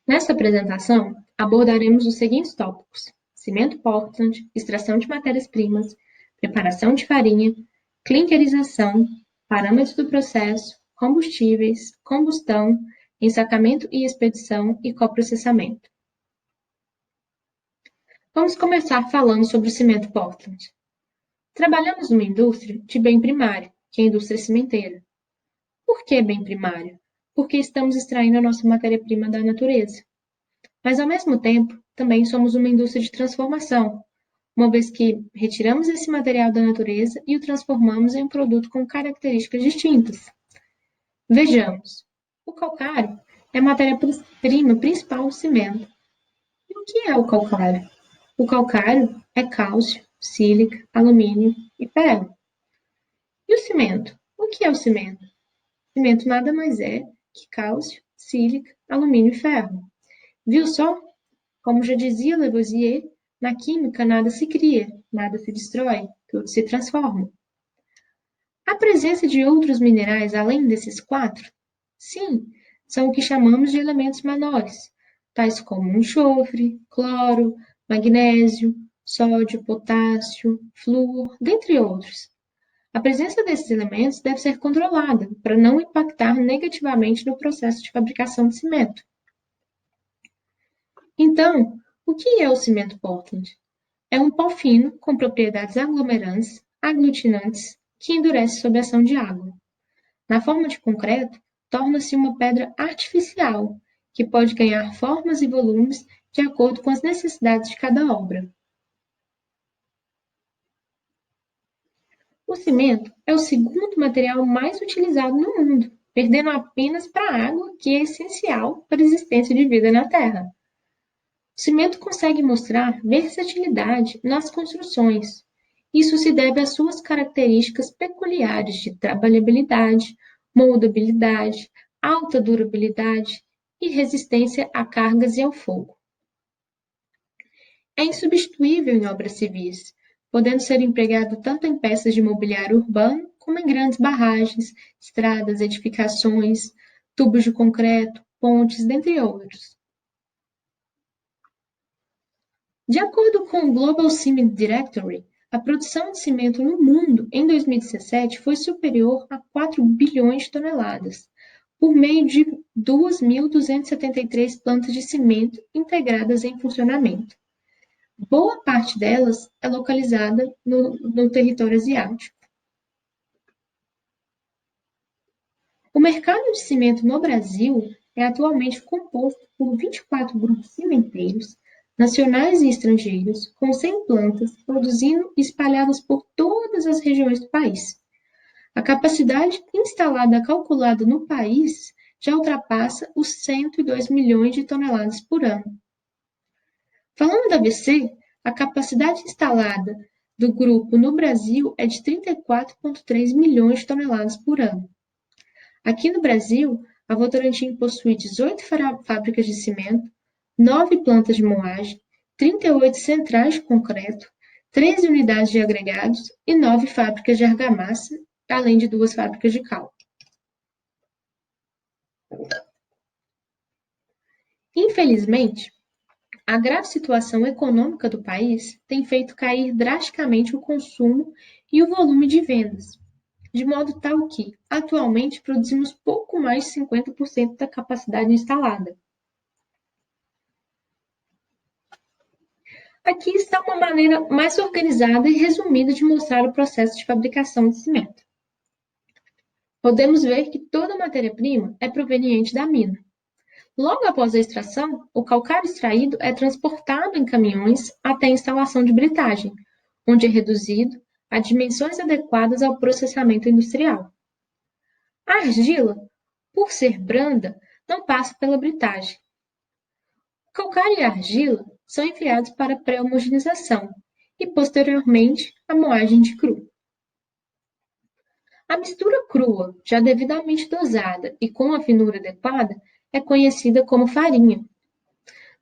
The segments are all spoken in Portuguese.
Nesta apresentação, abordaremos os seguintes tópicos: cimento Portland, extração de matérias-primas, preparação de farinha, clinkerização, parâmetros do processo, combustíveis, combustão, ensacamento e expedição e coprocessamento. Vamos começar falando sobre o cimento Portland. Trabalhamos numa indústria de bem primário, que é a indústria cimenteira. Por que bem primário? Porque estamos extraindo a nossa matéria-prima da natureza. Mas, ao mesmo tempo, também somos uma indústria de transformação, uma vez que retiramos esse material da natureza e o transformamos em um produto com características distintas. Vejamos, o calcário é a matéria-prima principal do cimento. E o que é o calcário? O calcário é cálcio, sílica, alumínio e ferro. E o cimento? O que é o cimento? O cimento nada mais é que cálcio, sílica, alumínio e ferro. Viu só? Como já dizia Lavoisier, na química nada se cria, nada se destrói, tudo se transforma. Há presença de outros minerais além desses quatro? Sim, são o que chamamos de elementos menores, tais como enxofre, cloro, magnésio, sódio, potássio, flúor, dentre outros. A presença desses elementos deve ser controlada para não impactar negativamente no processo de fabricação de cimento. Então, o que é o cimento Portland? É um pó fino com propriedades aglomerantes, aglutinantes, que endurece sob a ação de água. Na forma de concreto, torna-se uma pedra artificial, que pode ganhar formas e volumes de acordo com as necessidades de cada obra. O cimento é o segundo material mais utilizado no mundo, perdendo apenas para a água, que é essencial para a existência de vida na Terra. O cimento consegue mostrar versatilidade nas construções. Isso se deve às suas características peculiares de trabalhabilidade, moldabilidade, alta durabilidade e resistência a cargas e ao fogo. É insubstituível em obras civis, podendo ser empregado tanto em peças de mobiliário urbano como em grandes barragens, estradas, edificações, tubos de concreto, pontes, dentre outros. De acordo com o Global Cement Directory, a produção de cimento no mundo em 2017 foi superior a 4 bilhões de toneladas, por meio de 2.273 plantas de cimento integradas em funcionamento. Boa parte delas é localizada no território asiático. O mercado de cimento no Brasil é atualmente composto por 24 grupos cimenteiros, nacionais e estrangeiros, com 100 plantas, produzindo e espalhadas por todas as regiões do país. A capacidade instalada calculada no país já ultrapassa os 102 milhões de toneladas por ano. Falando da AVC, a capacidade instalada do grupo no Brasil é de 34,3 milhões de toneladas por ano. Aqui no Brasil, a Votorantim possui 18 fábricas de cimento, 9 plantas de moagem, 38 centrais de concreto, 13 unidades de agregados e 9 fábricas de argamassa, além de 2 fábricas de cal. Infelizmente, a grave situação econômica do país tem feito cair drasticamente o consumo e o volume de vendas, de modo tal que, atualmente, produzimos pouco mais de 50% da capacidade instalada. Aqui está uma maneira mais organizada e resumida de mostrar o processo de fabricação de cimento. Podemos ver que toda matéria-prima é proveniente da mina. Logo após a extração, o calcário extraído é transportado em caminhões até a instalação de britagem, onde é reduzido a dimensões adequadas ao processamento industrial. A argila, por ser branda, não passa pela britagem. O calcário e a argila são enviados para pré-homogenização e, posteriormente, a moagem de cru. A mistura crua, já devidamente dosada e com a finura adequada, é conhecida como farinha.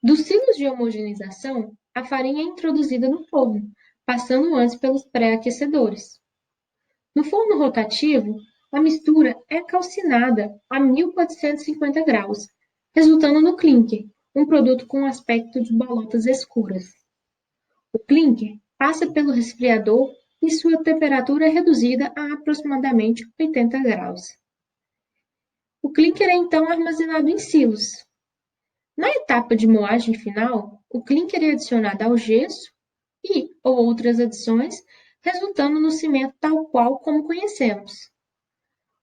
Dos ciclos de homogeneização, a farinha é introduzida no forno, passando antes pelos pré-aquecedores. No forno rotativo, a mistura é calcinada a 1450 graus, resultando no clinker, um produto com aspecto de bolotas escuras. O clinker passa pelo resfriador e sua temperatura é reduzida a aproximadamente 80 graus. O clinker é então armazenado em silos. Na etapa de moagem final, o clinker é adicionado ao gesso ou outras adições, resultando no cimento tal qual como conhecemos.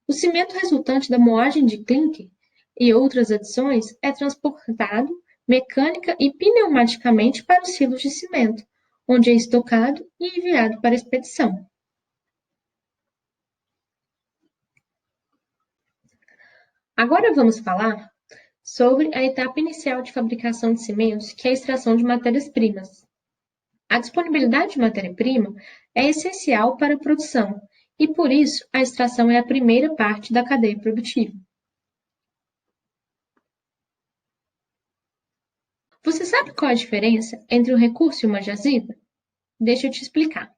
O cimento resultante da moagem de clinker e outras adições é transportado mecânica e pneumaticamente para os silos de cimento, onde é estocado e enviado para expedição. Agora vamos falar sobre a etapa inicial de fabricação de cimentos, que é a extração de matérias-primas. A disponibilidade de matéria-prima é essencial para a produção e, por isso, a extração é a primeira parte da cadeia produtiva. Você sabe qual a diferença entre um recurso e uma jazida? Deixa eu te explicar.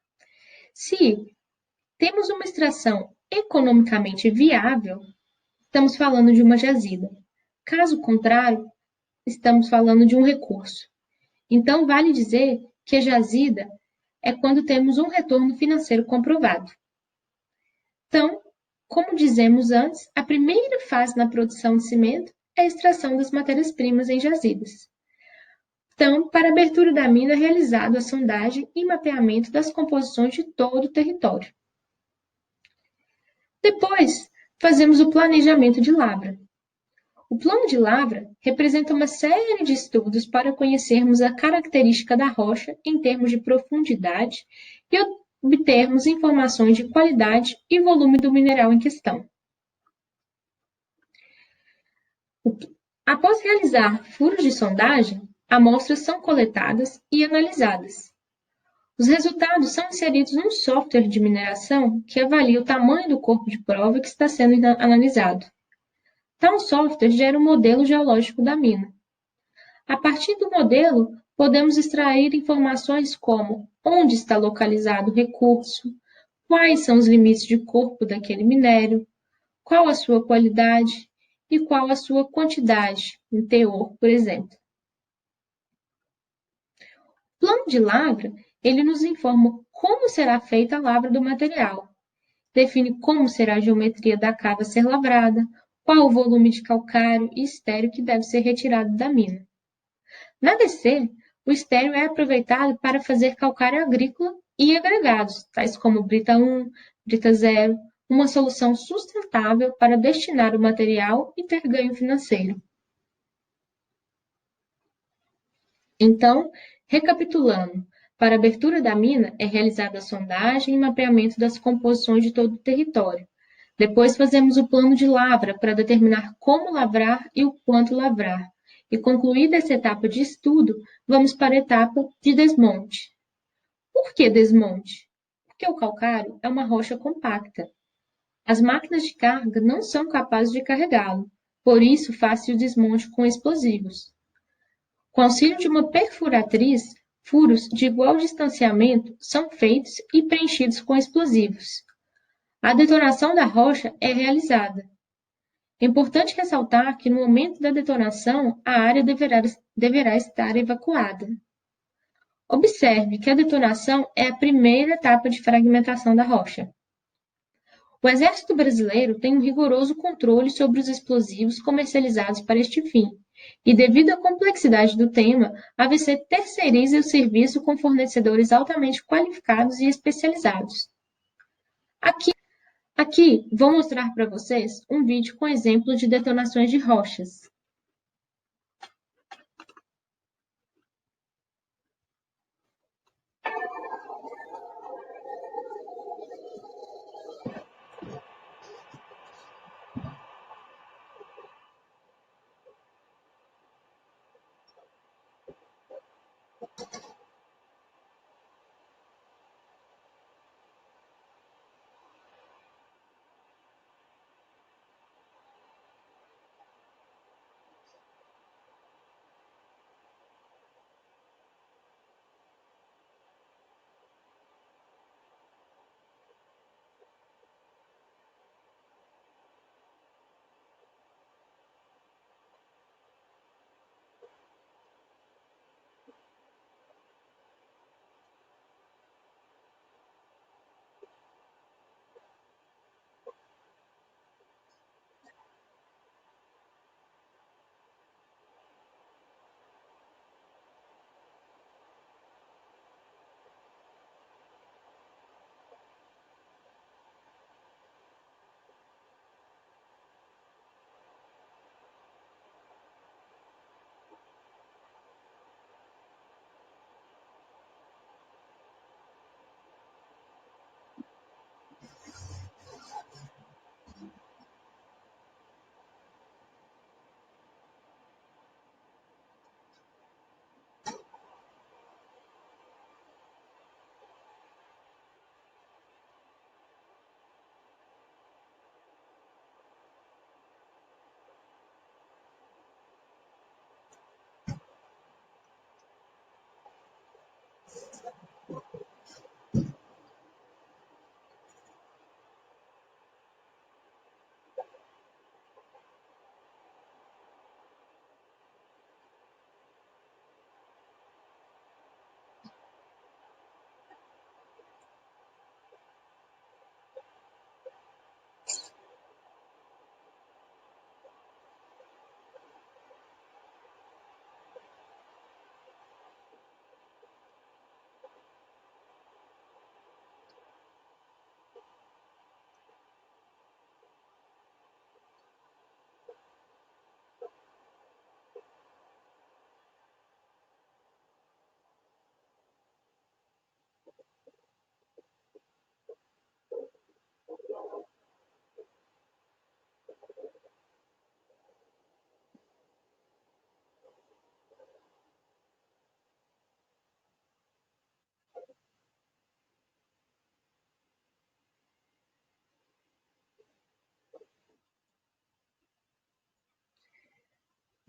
Se temos uma extração economicamente viável, estamos falando de uma jazida. Caso contrário, estamos falando de um recurso. Então, vale dizer que a jazida é quando temos um retorno financeiro comprovado. Então, como dizemos antes, a primeira fase na produção de cimento é a extração das matérias-primas em jazidas. Então, para a abertura da mina é realizado a sondagem e mapeamento das composições de todo o território. Depois, fazemos o planejamento de lavra. O plano de lavra representa uma série de estudos para conhecermos a característica da rocha em termos de profundidade e obtermos informações de qualidade e volume do mineral em questão. Após realizar furos de sondagem, amostras são coletadas e analisadas. Os resultados são inseridos num software de mineração que avalia o tamanho do corpo de prova que está sendo analisado. Tal software gera um modelo geológico da mina. A partir do modelo, podemos extrair informações como onde está localizado o recurso, quais são os limites de corpo daquele minério, qual a sua qualidade e qual a sua quantidade, em teor, por exemplo. O plano de lavra, ele nos informa como será feita a lavra do material, define como será a geometria da cava a ser lavrada, qual o volume de calcário e estéreo que deve ser retirado da mina. Na DC, o estéreo é aproveitado para fazer calcário agrícola e agregados, tais como brita 1, brita 0, uma solução sustentável para destinar o material e ter ganho financeiro. Então, recapitulando, para a abertura da mina é realizada a sondagem e mapeamento das composições de todo o território. Depois fazemos o plano de lavra para determinar como lavrar e o quanto lavrar. E concluída essa etapa de estudo, vamos para a etapa de desmonte. Por que desmonte? Porque o calcário é uma rocha compacta. As máquinas de carga não são capazes de carregá-lo, por isso faz-se o desmonte com explosivos. Com auxílio de uma perfuratriz, furos de igual distanciamento são feitos e preenchidos com explosivos. A detonação da rocha é realizada. É importante ressaltar que no momento da detonação, a área deverá estar evacuada. Observe que a detonação é a primeira etapa de fragmentação da rocha. O Exército Brasileiro tem um rigoroso controle sobre os explosivos comercializados para este fim, e devido à complexidade do tema, a AVC terceiriza o serviço com fornecedores altamente qualificados e especializados. Aqui vou mostrar para vocês um vídeo com exemplos de detonações de rochas.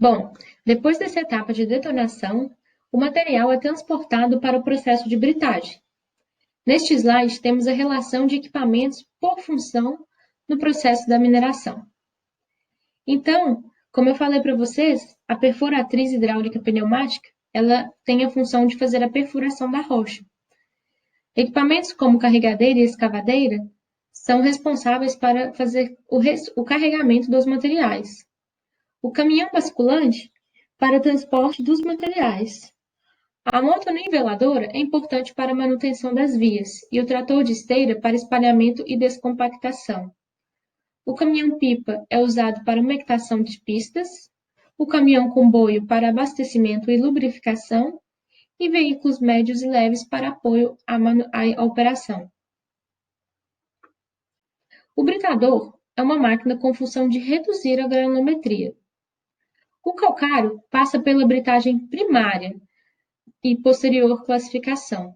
Bom, depois dessa etapa de detonação, o material é transportado para o processo de britagem. Neste slide, temos a relação de equipamentos por função no processo da mineração. Então, como eu falei para vocês, a perfuratriz hidráulica pneumática, ela tem a função de fazer a perfuração da rocha. Equipamentos como carregadeira e escavadeira são responsáveis para fazer o carregamento dos materiais. O caminhão basculante para o transporte dos materiais. A motoniveladora é importante para a manutenção das vias e o trator de esteira para espalhamento e descompactação. O caminhão-pipa é usado para umectação de pistas, o caminhão-comboio para abastecimento e lubrificação e veículos médios e leves para apoio à operação. O britador é uma máquina com função de reduzir a granulometria. O calcário passa pela britagem primária e posterior classificação.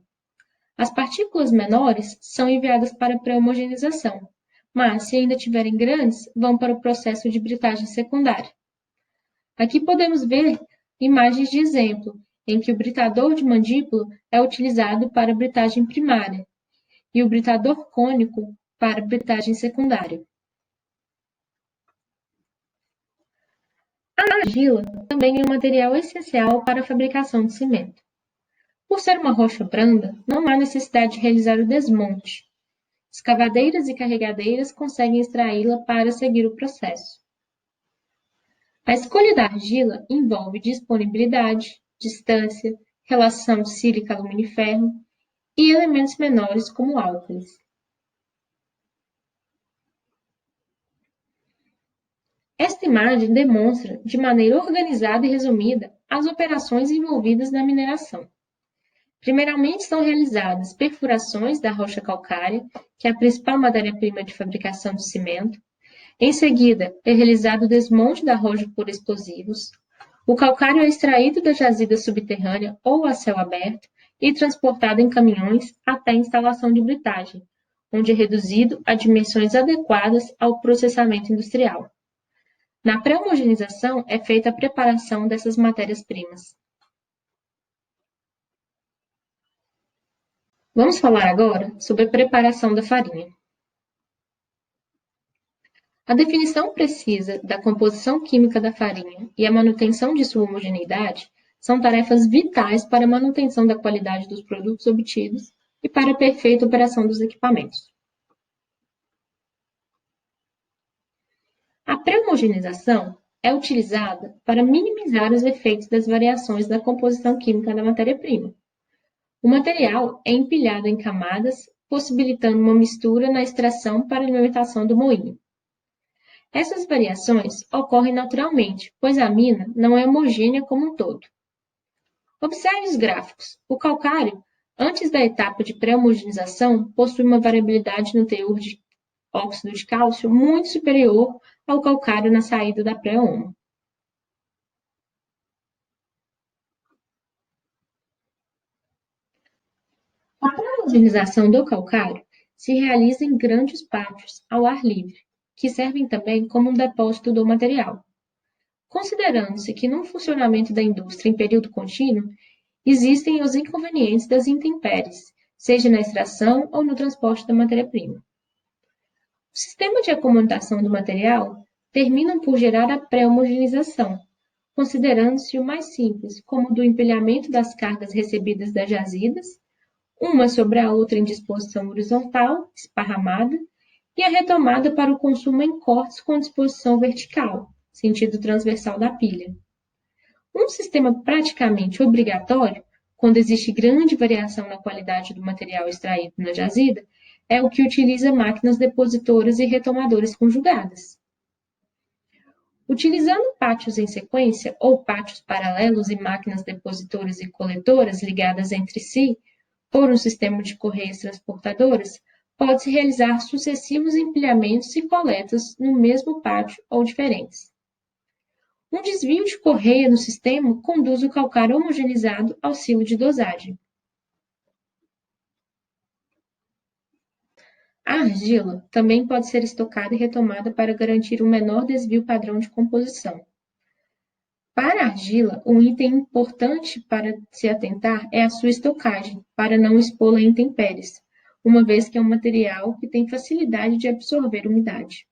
As partículas menores são enviadas para pré-homogeneização, mas, se ainda tiverem grandes, vão para o processo de britagem secundária. Aqui podemos ver imagens de exemplo, em que o britador de mandíbula é utilizado para britagem primária e o britador cônico para britagem secundária. A argila também é um material essencial para a fabricação de cimento. Por ser uma rocha branda, não há necessidade de realizar o desmonte. Escavadeiras e carregadeiras conseguem extraí-la para seguir o processo. A escolha da argila envolve disponibilidade, distância, relação sílica-alumínio-ferro e elementos menores como álcalis. Esta imagem demonstra, de maneira organizada e resumida, as operações envolvidas na mineração. Primeiramente, são realizadas perfurações da rocha calcária, que é a principal matéria-prima de fabricação de cimento. Em seguida, é realizado o desmonte da rocha por explosivos. O calcário é extraído da jazida subterrânea ou a céu aberto e transportado em caminhões até a instalação de britagem, onde é reduzido a dimensões adequadas ao processamento industrial. Na pré-homogeneização é feita a preparação dessas matérias-primas. Vamos falar agora sobre a preparação da farinha. A definição precisa da composição química da farinha e a manutenção de sua homogeneidade são tarefas vitais para a manutenção da qualidade dos produtos obtidos e para a perfeita operação dos equipamentos. A pré-homogeneização é utilizada para minimizar os efeitos das variações da composição química da matéria-prima. O material é empilhado em camadas, possibilitando uma mistura na extração para alimentação do moinho. Essas variações ocorrem naturalmente, pois a mina não é homogênea como um todo. Observe os gráficos. O calcário, antes da etapa de pré-homogenização, possui uma variabilidade no teor de óxido de cálcio muito superior ao calcário na saída da pré-homo. A pré-homogenização do calcário se realiza em grandes pátios ao ar livre, que servem também como um depósito do material. Considerando-se que no funcionamento da indústria em período contínuo, existem os inconvenientes das intempéries, seja na extração ou no transporte da matéria-prima. O sistema de acomodação do material termina por gerar a pré-homogeneização, considerando-se o mais simples, como o do empilhamento das cargas recebidas das jazidas, uma sobre a outra em disposição horizontal, esparramada, e a retomada para o consumo em cortes com disposição vertical, sentido transversal da pilha. Um sistema praticamente obrigatório, quando existe grande variação na qualidade do material extraído na jazida, é o que utiliza máquinas depositoras e retomadoras conjugadas. Utilizando pátios em sequência ou pátios paralelos e máquinas depositoras e coletoras ligadas entre si por um sistema de correias transportadoras, pode-se realizar sucessivos empilhamentos e coletas no mesmo pátio ou diferentes. Um desvio de correia no sistema conduz o calcário homogeneizado ao silo de dosagem. A argila também pode ser estocada e retomada para garantir um menor desvio padrão de composição. Para a argila, um item importante para se atentar é a sua estocagem, para não expô-la a intempéries, uma vez que é um material que tem facilidade de absorver umidade.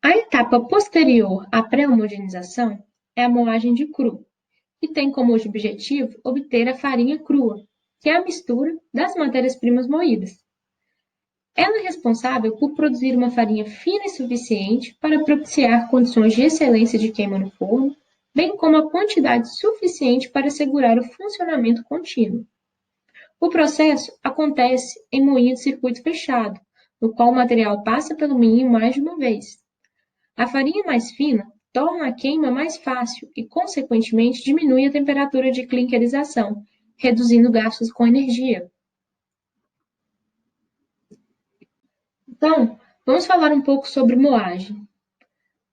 A etapa posterior à pré-homogeneização é a moagem de cru, que tem como objetivo obter a farinha crua, que é a mistura das matérias-primas moídas. Ela é responsável por produzir uma farinha fina e suficiente para propiciar condições de excelência de queima no forno, bem como a quantidade suficiente para assegurar o funcionamento contínuo. O processo acontece em moinho de circuito fechado, no qual o material passa pelo moinho mais de uma vez. A farinha mais fina torna a queima mais fácil e, consequentemente, diminui a temperatura de clinkerização, reduzindo gastos com energia. Então, vamos falar um pouco sobre moagem.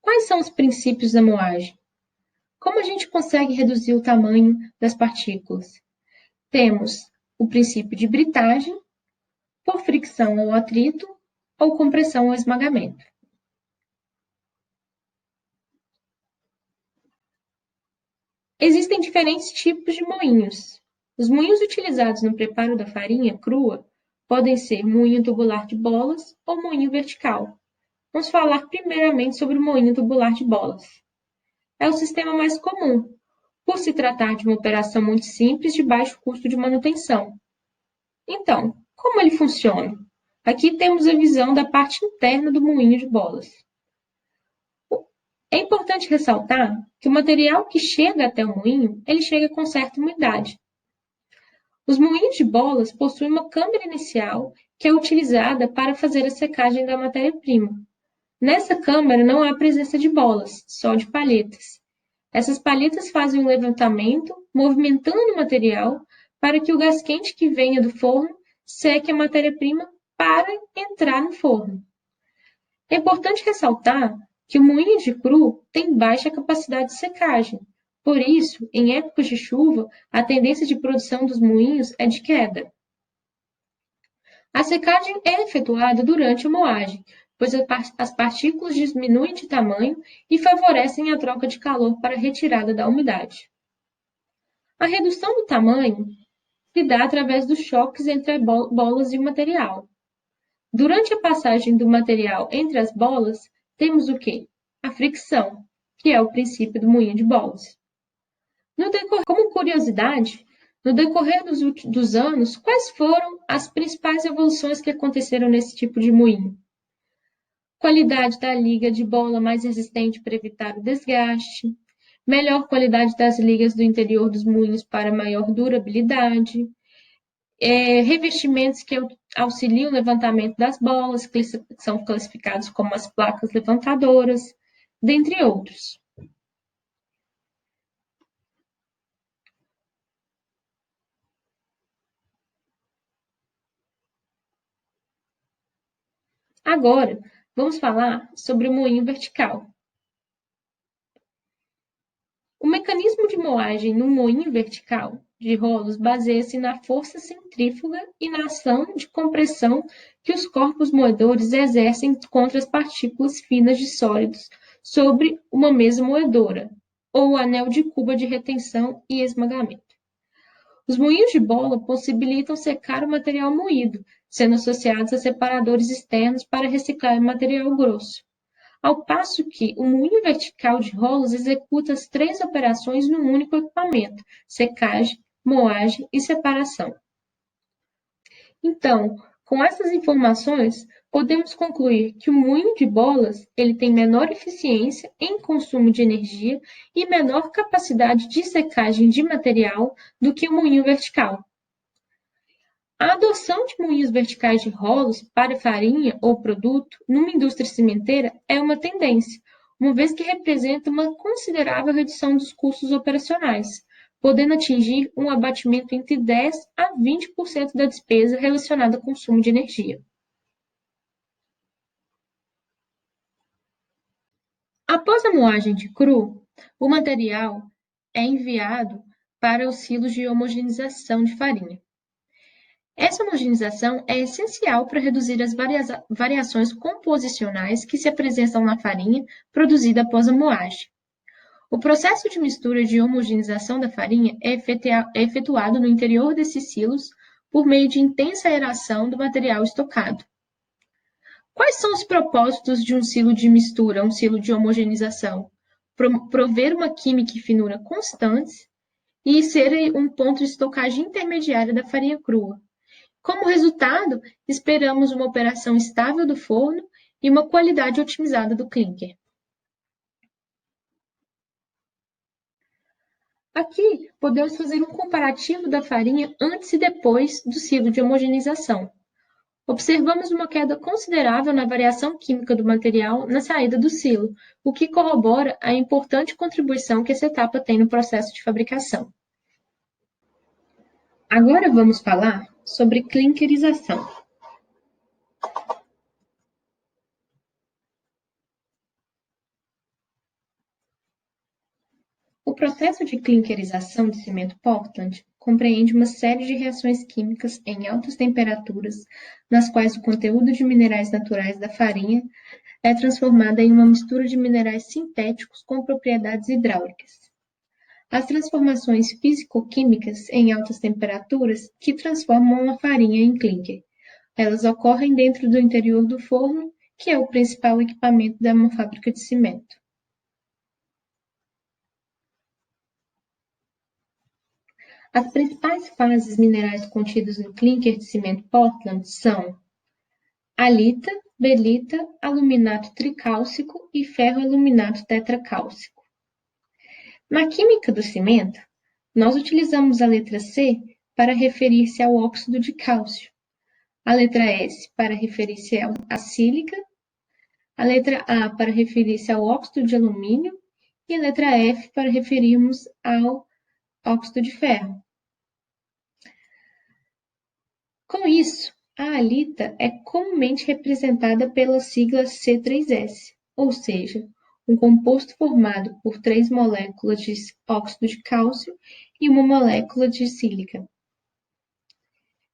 Quais são os princípios da moagem? Como a gente consegue reduzir o tamanho das partículas? Temos o princípio de britagem, por fricção ou atrito, ou compressão ou esmagamento. Existem diferentes tipos de moinhos. Os moinhos utilizados no preparo da farinha crua podem ser moinho tubular de bolas ou moinho vertical. Vamos falar primeiramente sobre o moinho tubular de bolas. É o sistema mais comum, por se tratar de uma operação muito simples de baixo custo de manutenção. Então, como ele funciona? Aqui temos a visão da parte interna do moinho de bolas. É importante ressaltar que o material que chega até o moinho, ele chega com certa umidade. Os moinhos de bolas possuem uma câmara inicial que é utilizada para fazer a secagem da matéria-prima. Nessa câmara não há presença de bolas, só de palhetas. Essas palhetas fazem um levantamento, movimentando o material para que o gás quente que venha do forno seque a matéria-prima para entrar no forno. É importante ressaltar que o moinho de cru tem baixa capacidade de secagem. Por isso, em épocas de chuva, a tendência de produção dos moinhos é de queda. A secagem é efetuada durante a moagem, pois as partículas diminuem de tamanho e favorecem a troca de calor para a retirada da umidade. A redução do tamanho se dá através dos choques entre as bolas e o material. Durante a passagem do material entre as bolas, temos o quê? A fricção, que é o princípio do moinho de bolas. Como curiosidade, no decorrer dos anos, quais foram as principais evoluções que aconteceram nesse tipo de moinho? Qualidade da liga de bola mais resistente para evitar o desgaste, melhor qualidade das ligas do interior dos moinhos para maior durabilidade, revestimentos que auxiliam o levantamento das bolas, que são classificados como as placas levantadoras, dentre outros. Agora, vamos falar sobre o moinho vertical. O mecanismo de moagem no moinho vertical de rolos baseia-se na força centrífuga e na ação de compressão que os corpos moedores exercem contra as partículas finas de sólidos sobre uma mesa moedora, ou anel de cuba de retenção e esmagamento. Os moinhos de bola possibilitam secar o material moído, sendo associados a separadores externos para reciclar o material grosso. Ao passo que o moinho vertical de rolos executa as três operações num único equipamento: secagem, moagem e separação. Então, com essas informações, podemos concluir que o moinho de bolas ele tem menor eficiência em consumo de energia e menor capacidade de secagem de material do que o moinho vertical. A adoção de moinhos verticais de rolos para farinha ou produto numa indústria cimenteira é uma tendência, uma vez que representa uma considerável redução dos custos operacionais, podendo atingir um abatimento entre 10% a 20% da despesa relacionada ao consumo de energia. Após a moagem de cru, o material é enviado para os silos de homogeneização de farinha. Essa homogeneização é essencial para reduzir as variações composicionais que se apresentam na farinha produzida após a moagem. O processo de mistura de homogeneização da farinha é efetuado no interior desses silos por meio de intensa aeração do material estocado. Quais são os propósitos de um silo de mistura, um silo de homogeneização? Prover uma química e finura constantes e ser um ponto de estocagem intermediária da farinha crua. Como resultado, esperamos uma operação estável do forno e uma qualidade otimizada do clinker. Aqui, podemos fazer um comparativo da farinha antes e depois do ciclo de homogeneização. Observamos uma queda considerável na variação química do material na saída do silo, o que corrobora a importante contribuição que essa etapa tem no processo de fabricação. Agora vamos falar sobre clinkerização. O processo de clinkerização de cimento Portland compreende uma série de reações químicas em altas temperaturas, nas quais o conteúdo de minerais naturais da farinha é transformado em uma mistura de minerais sintéticos com propriedades hidráulicas. As transformações físico-químicas em altas temperaturas que transformam a farinha em clinker. Elas ocorrem dentro do interior do forno, que é o principal equipamento de uma fábrica de cimento. As principais fases minerais contidas no clinker de cimento Portland são halita, belita, aluminato tricálcico e ferroaluminato tetracálcico. Na química do cimento, nós utilizamos a letra C para referir-se ao óxido de cálcio, a letra S para referir-se à sílica, a letra A para referir-se ao óxido de alumínio e a letra F para referirmos ao óxido de ferro. Com isso, a halita é comumente representada pela sigla C3S, ou seja, um composto formado por 3 moléculas de óxido de cálcio e uma molécula de sílica.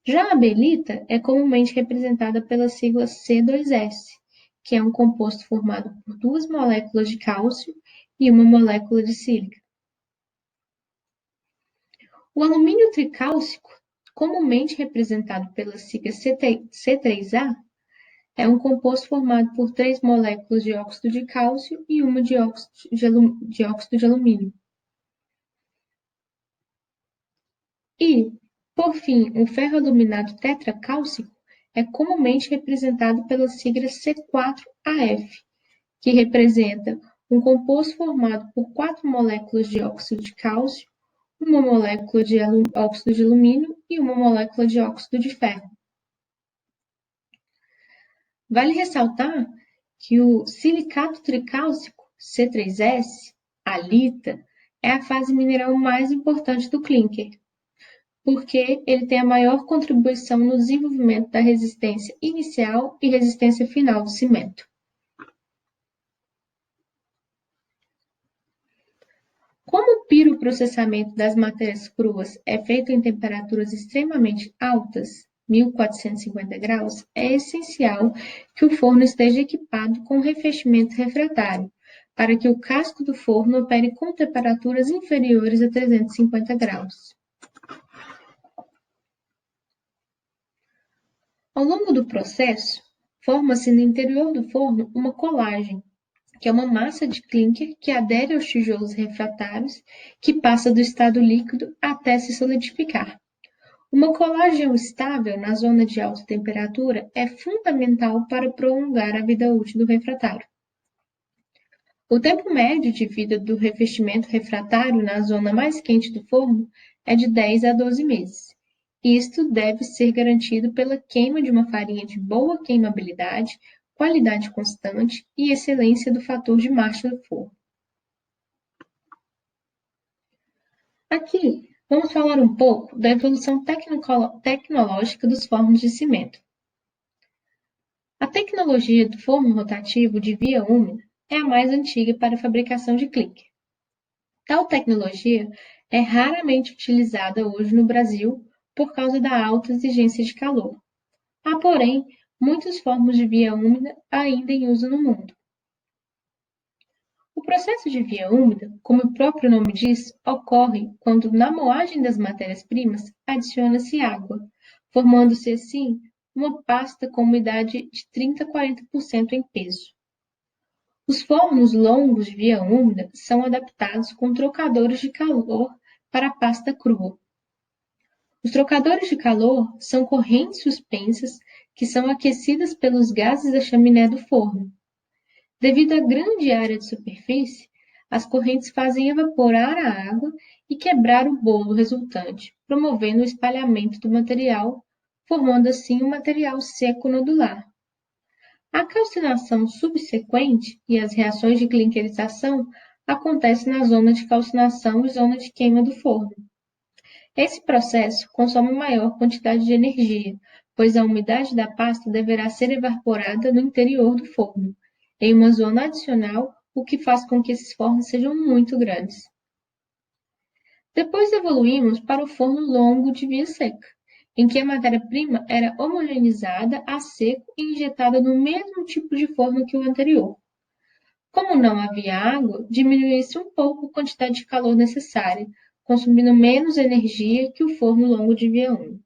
Já a belita é comumente representada pela sigla C2S, que é um composto formado por 2 moléculas de cálcio e uma molécula de sílica. O alumínio tricálcico, comumente representado pela sigla C3A, é um composto formado por 3 moléculas de óxido de cálcio e uma de óxido de alumínio. E, por fim, o ferroaluminato tetracálcico é comumente representado pela sigla C4AF, que representa um composto formado por 4 moléculas de óxido de cálcio, uma molécula de óxido de alumínio e uma molécula de óxido de ferro. Vale ressaltar que o silicato tricálcico, C3S, halita, é a fase mineral mais importante do clinker, porque ele tem a maior contribuição no desenvolvimento da resistência inicial e resistência final do cimento. Como o piroprocessamento das matérias cruas é feito em temperaturas extremamente altas, 1450 graus, é essencial que o forno esteja equipado com revestimento refratário, para que o casco do forno opere com temperaturas inferiores a 350 graus. Ao longo do processo, forma-se no interior do forno uma colagem, que é uma massa de clinker que adere aos tijolos refratários, que passa do estado líquido até se solidificar. Uma colagem estável na zona de alta temperatura é fundamental para prolongar a vida útil do refratário. O tempo médio de vida do revestimento refratário na zona mais quente do forno é de 10 a 12 meses. Isto deve ser garantido pela queima de uma farinha de boa queimabilidade, qualidade constante e excelência do fator de marcha do forno. Aqui, vamos falar um pouco da evolução tecnológica dos fornos de cimento. A tecnologia do forno rotativo de via úmida é a mais antiga para a fabricação de clinker. Tal tecnologia é raramente utilizada hoje no Brasil por causa da alta exigência de calor. Há, porém, muitos fornos de via úmida ainda em uso no mundo. O processo de via úmida, como o próprio nome diz, ocorre quando na moagem das matérias-primas adiciona-se água, formando-se assim uma pasta com umidade de 30 a 40% em peso. Os fornos longos de via úmida são adaptados com trocadores de calor para a pasta crua. Os trocadores de calor são correntes suspensas que são aquecidas pelos gases da chaminé do forno. Devido à grande área de superfície, as correntes fazem evaporar a água e quebrar o bolo resultante, promovendo o espalhamento do material, formando assim um material seco nodular. A calcinação subsequente e as reações de clinkerização acontecem na zona de calcinação e zona de queima do forno. Esse processo consome maior quantidade de energia, pois a umidade da pasta deverá ser evaporada no interior do forno, em uma zona adicional, o que faz com que esses fornos sejam muito grandes. Depois evoluímos para o forno longo de via seca, em que a matéria-prima era homogeneizada a seco e injetada no mesmo tipo de forno que o anterior. Como não havia água, diminuía-se um pouco a quantidade de calor necessária, consumindo menos energia que o forno longo de via úmida.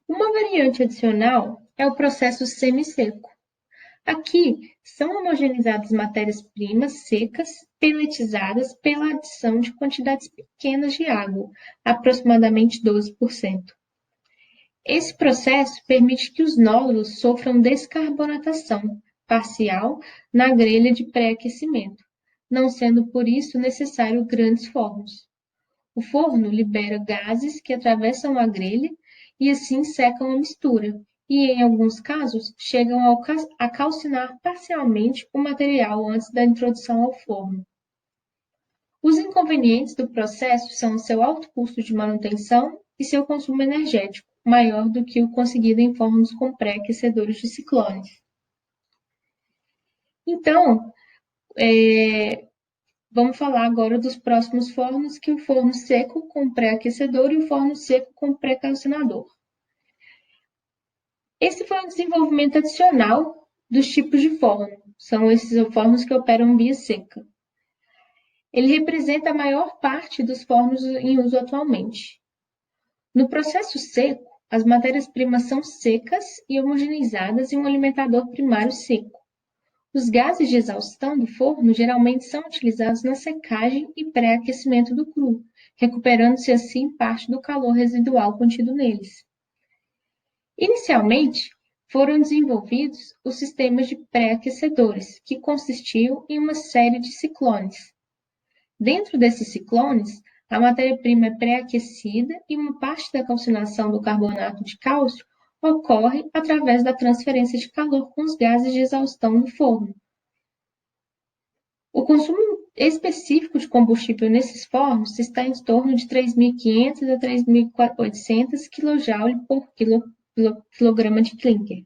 Uma variante adicional é o processo semi-seco. Aqui são homogeneizadas matérias-primas secas, peletizadas pela adição de quantidades pequenas de água, aproximadamente 12%. Esse processo permite que os nódulos sofram descarbonatação parcial na grelha de pré-aquecimento, não sendo por isso necessário grandes fornos. O forno libera gases que atravessam a grelha e assim secam a mistura, e em alguns casos chegam a calcinar parcialmente o material antes da introdução ao forno. Os inconvenientes do processo são seu alto custo de manutenção e seu consumo energético, maior do que o conseguido em fornos com pré-aquecedores de ciclones. Então, vamos falar agora dos próximos fornos, que é o forno seco com pré-aquecedor e o forno seco com pré-calcinador. Esse foi um desenvolvimento adicional dos tipos de forno. São esses fornos que operam via seca. Ele representa a maior parte dos fornos em uso atualmente. No processo seco, as matérias-primas são secas e homogeneizadas em um alimentador primário seco. Os gases de exaustão do forno geralmente são utilizados na secagem e pré-aquecimento do cru, recuperando-se assim parte do calor residual contido neles. Inicialmente, foram desenvolvidos os sistemas de pré-aquecedores, que consistiam em uma série de ciclones. Dentro desses ciclones, a matéria-prima é pré-aquecida e uma parte da calcinação do carbonato de cálcio ocorre através da transferência de calor com os gases de exaustão do forno. O consumo específico de combustível nesses fornos está em torno de 3.500 a 3.800 kJ por quilograma de clinker.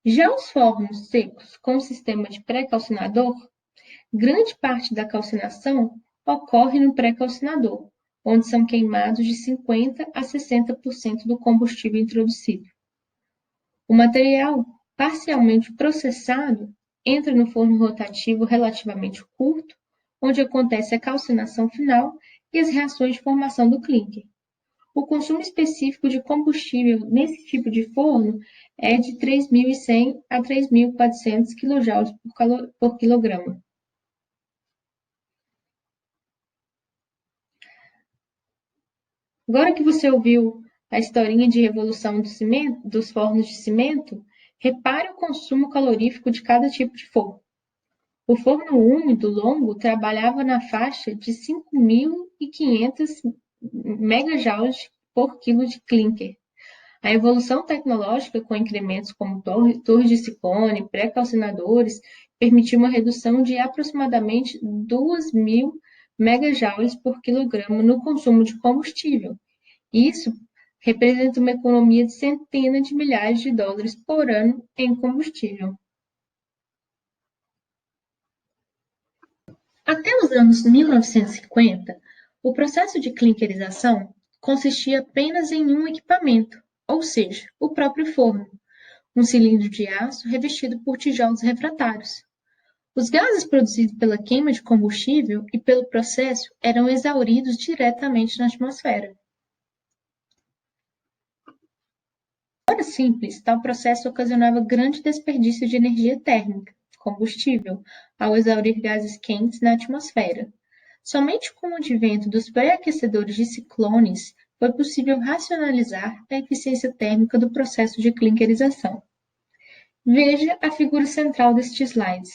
Já os fornos secos com sistema de pré-calcinador, grande parte da calcinação ocorre no pré-calcinador, onde são queimados de 50% a 60% do combustível introduzido. O material parcialmente processado entra no forno rotativo relativamente curto, onde acontece a calcinação final e as reações de formação do clinker. O consumo específico de combustível nesse tipo de forno é de 3.100 a 3.400 kJ por quilograma. Agora que você ouviu a historinha de evolução dos fornos de cimento, repare o consumo calorífico de cada tipo de forno. O forno úmido longo trabalhava na faixa de 5.500 megajoules por quilo de clinker. A evolução tecnológica com incrementos como torres de silicone, pré-calcinadores, permitiu uma redução de aproximadamente 2.000 megajoules por quilograma no consumo de combustível. Isso representa uma economia de centenas de milhares de dólares por ano em combustível. Até os anos 1950, o processo de clinkerização consistia apenas em um equipamento, ou seja, o próprio forno. um cilindro de aço revestido por tijolos refratários. Os gases produzidos pela queima de combustível e pelo processo eram exauridos diretamente na atmosfera. Embora simples, tal processo ocasionava grande desperdício de energia térmica, combustível, ao exaurir gases quentes na atmosfera. Somente com o advento dos pré-aquecedores de ciclones foi possível racionalizar a eficiência térmica do processo de clinkerização. Veja a figura central deste slide,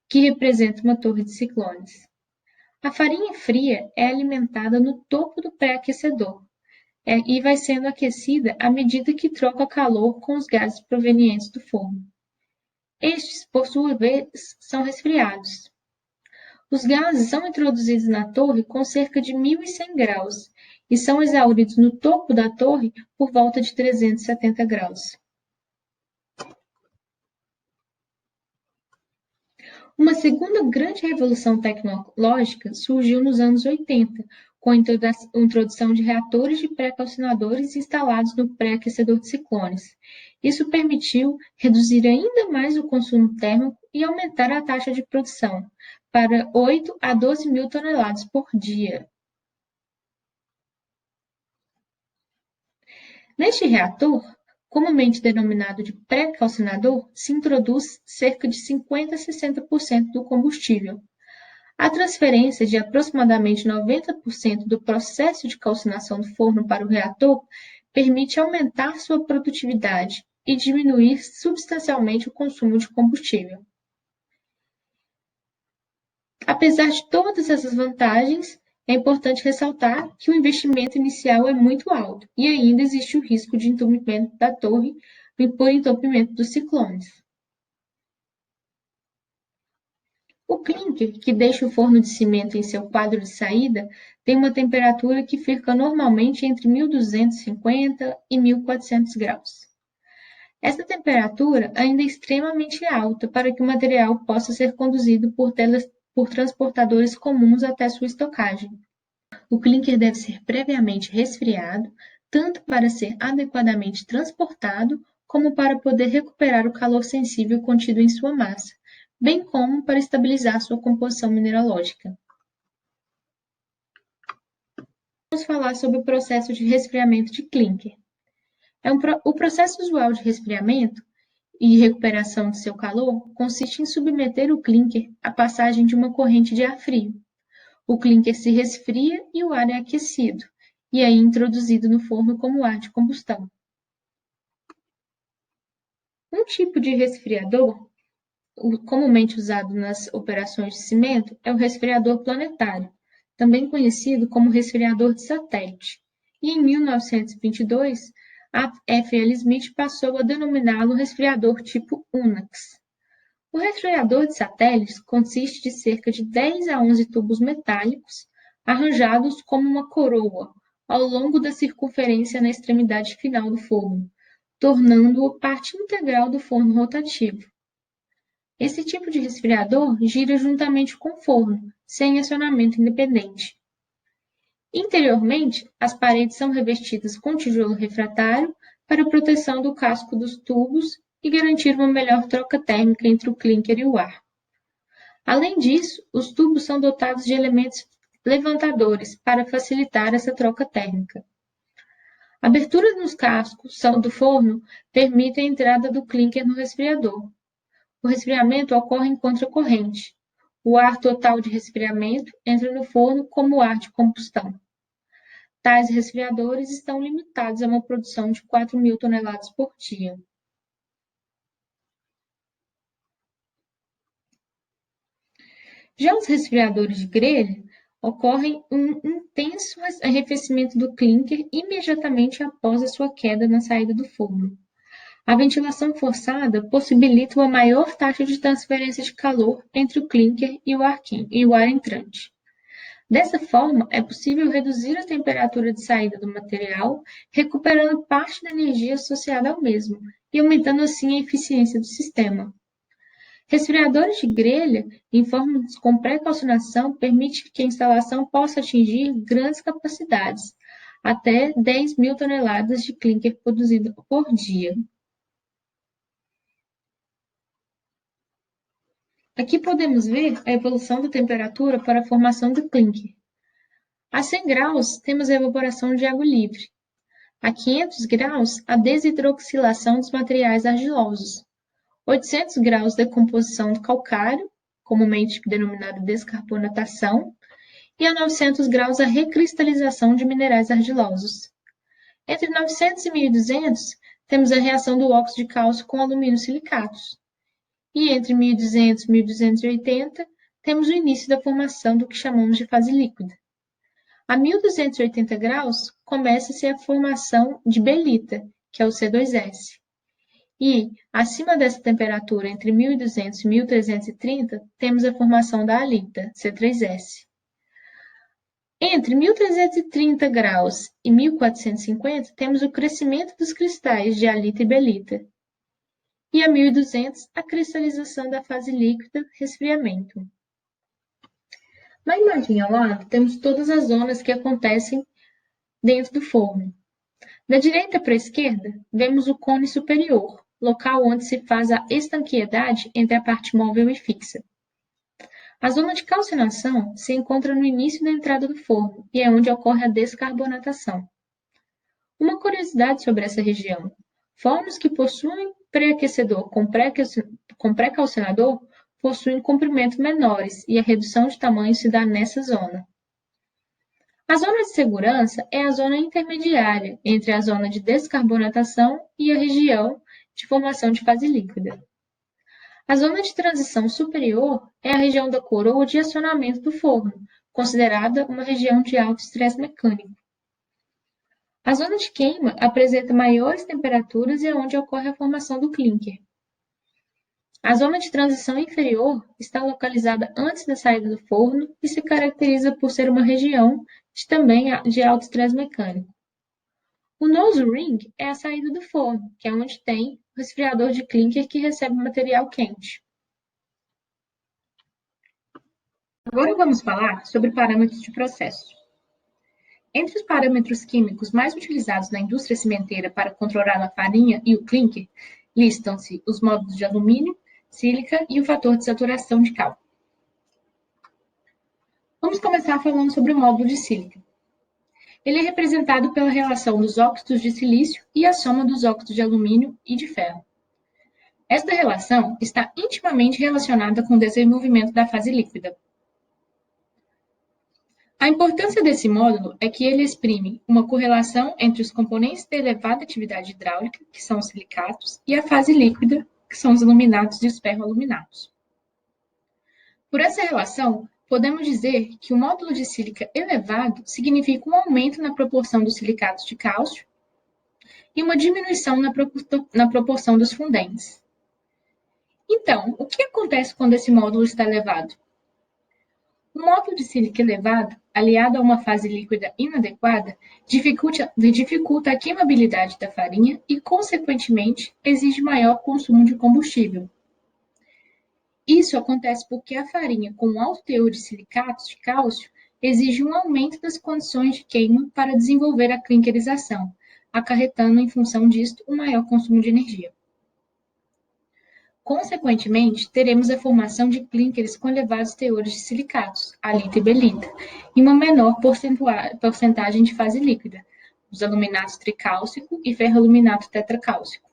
que representa uma torre de ciclones. A farinha fria é alimentada no topo do pré-aquecedor e vai sendo aquecida à medida que troca calor com os gases provenientes do forno. Estes, por sua vez, são resfriados. Os gases são introduzidos na torre com cerca de 1.100 graus e são exauridos no topo da torre por volta de 370 graus. Uma segunda grande revolução tecnológica surgiu nos anos 80, com a introdução de reatores de pré-calcinadores instalados no pré-aquecedor de ciclones. Isso permitiu reduzir ainda mais o consumo térmico e aumentar a taxa de produção para 8 a 12 mil toneladas por dia. Neste reator, comumente denominado de pré-calcinador, se introduz cerca de 50 a 60% do combustível. A transferência de aproximadamente 90% do processo de calcinação do forno para o reator permite aumentar sua produtividade e diminuir substancialmente o consumo de combustível. Apesar de todas essas vantagens, é importante ressaltar que o investimento inicial é muito alto e ainda existe o risco de entupimento da torre por entupimento dos ciclones. O clinker, que deixa o forno de cimento em seu quadro de saída, tem uma temperatura que fica normalmente entre 1.250 e 1.400 graus. Essa temperatura ainda é extremamente alta para que o material possa ser conduzido por transportadores comuns até sua estocagem. O clinker deve ser previamente resfriado, tanto para ser adequadamente transportado, como para poder recuperar o calor sensível contido em sua massa, bem como para estabilizar sua composição mineralógica. Vamos falar sobre o processo de resfriamento de clinker. O processo usual de resfriamento e recuperação de seu calor consiste em submeter o clinker à passagem de uma corrente de ar frio. O clinker se resfria e o ar é aquecido, e aí introduzido no forno como ar de combustão. Um tipo de resfriador, comumente usado nas operações de cimento, é o resfriador planetário, também conhecido como resfriador de satélite. E em 1922, a F. L. Smith passou a denominá-lo resfriador tipo UNAX. O resfriador de satélites consiste de cerca de 10 a 11 tubos metálicos arranjados como uma coroa ao longo da circunferência na extremidade final do forno, tornando-o parte integral do forno rotativo. Esse tipo de resfriador gira juntamente com o forno, sem acionamento independente. Interiormente, as paredes são revestidas com tijolo refratário para proteção do casco dos tubos e garantir uma melhor troca térmica entre o clinker e o ar. Além disso, os tubos são dotados de elementos levantadores para facilitar essa troca térmica. Aberturas nos cascos do forno permitem a entrada do clinker no resfriador. O resfriamento ocorre em contracorrente. O ar total de resfriamento entra no forno como ar de combustão. Tais resfriadores estão limitados a uma produção de 4.000 toneladas por dia. Já os resfriadores de grelha ocorrem um intenso arrefecimento do clinker imediatamente após a sua queda na saída do forno. A ventilação forçada possibilita uma maior taxa de transferência de calor entre o clinker e o ar entrante. Dessa forma, é possível reduzir a temperatura de saída do material, recuperando parte da energia associada ao mesmo e aumentando assim a eficiência do sistema. Resfriadores de grelha em formas com pré-calcinação permite que a instalação possa atingir grandes capacidades, até 10.000 toneladas de clinker produzido por dia. Aqui podemos ver a evolução da temperatura para a formação do clinker. A 100 graus, temos a evaporação de água livre. A 500 graus, a desidroxilação dos materiais argilosos. 800 graus, decomposição do calcário, comumente denominada descarbonatação. E a 900 graus, a recristalização de minerais argilosos. Entre 900 e 1200, temos a reação do óxido de cálcio com alumínio silicatos. E entre 1200 e 1280, temos o início da formação do que chamamos de fase líquida. A 1280 graus, começa-se a formação de belita, que é o C2S. E, acima dessa temperatura, entre 1200 e 1330, temos a formação da halita, C3S. Entre 1330 graus e 1450, temos o crescimento dos cristais de halita e belita. E a 1200, a cristalização da fase líquida, resfriamento. Na imagem ao lado, temos todas as zonas que acontecem dentro do forno. Da direita para a esquerda, vemos o cone superior, local onde se faz a estanquiedade entre a parte móvel e fixa. A zona de calcinação se encontra no início da entrada do forno e é onde ocorre a descarbonatação. Uma curiosidade sobre essa região: fornos que possuem pré-aquecedor com pré-calcinador possuem comprimentos menores e a redução de tamanho se dá nessa zona. A zona de segurança é a zona intermediária entre a zona de descarbonatação e a região de formação de fase líquida. A zona de transição superior é a região da coroa de acionamento do forno, considerada uma região de alto estresse mecânico. A zona de queima apresenta maiores temperaturas e é onde ocorre a formação do clinker. A zona de transição inferior está localizada antes da saída do forno e se caracteriza por ser uma região também de alto estresse mecânico. O nose ring é a saída do forno, que é onde tem o resfriador de clinker que recebe o material quente. Agora vamos falar sobre parâmetros de processo. Entre os parâmetros químicos mais utilizados na indústria cimenteira para controlar a farinha e o clinker, listam-se os módulos de alumínio, sílica e o fator de saturação de cal. Vamos começar falando sobre o módulo de sílica. Ele é representado pela relação dos óxidos de silício e a soma dos óxidos de alumínio e de ferro. Esta relação está intimamente relacionada com o desenvolvimento da fase líquida. A importância desse módulo é que ele exprime uma correlação entre os componentes de elevada atividade hidráulica, que são os silicatos, e a fase líquida, que são os aluminatos e os ferroaluminatos. Por essa relação, podemos dizer que o módulo de sílica elevado significa um aumento na proporção dos silicatos de cálcio e uma diminuição na proporção dos fundentes. Então, o que acontece quando esse módulo está elevado? O módulo de sílica elevado, aliado a uma fase líquida inadequada, dificulta a queimabilidade da farinha e, consequentemente, exige maior consumo de combustível. Isso acontece porque a farinha com alto teor de silicatos de cálcio exige um aumento das condições de queima para desenvolver a clinkerização, acarretando, em função disto, um maior consumo de energia. Consequentemente, teremos a formação de clínkers com elevados teores de silicatos, halita e belita, e uma menor porcentagem de fase líquida, os aluminatos tricálcico e ferroaluminato tetracálcico.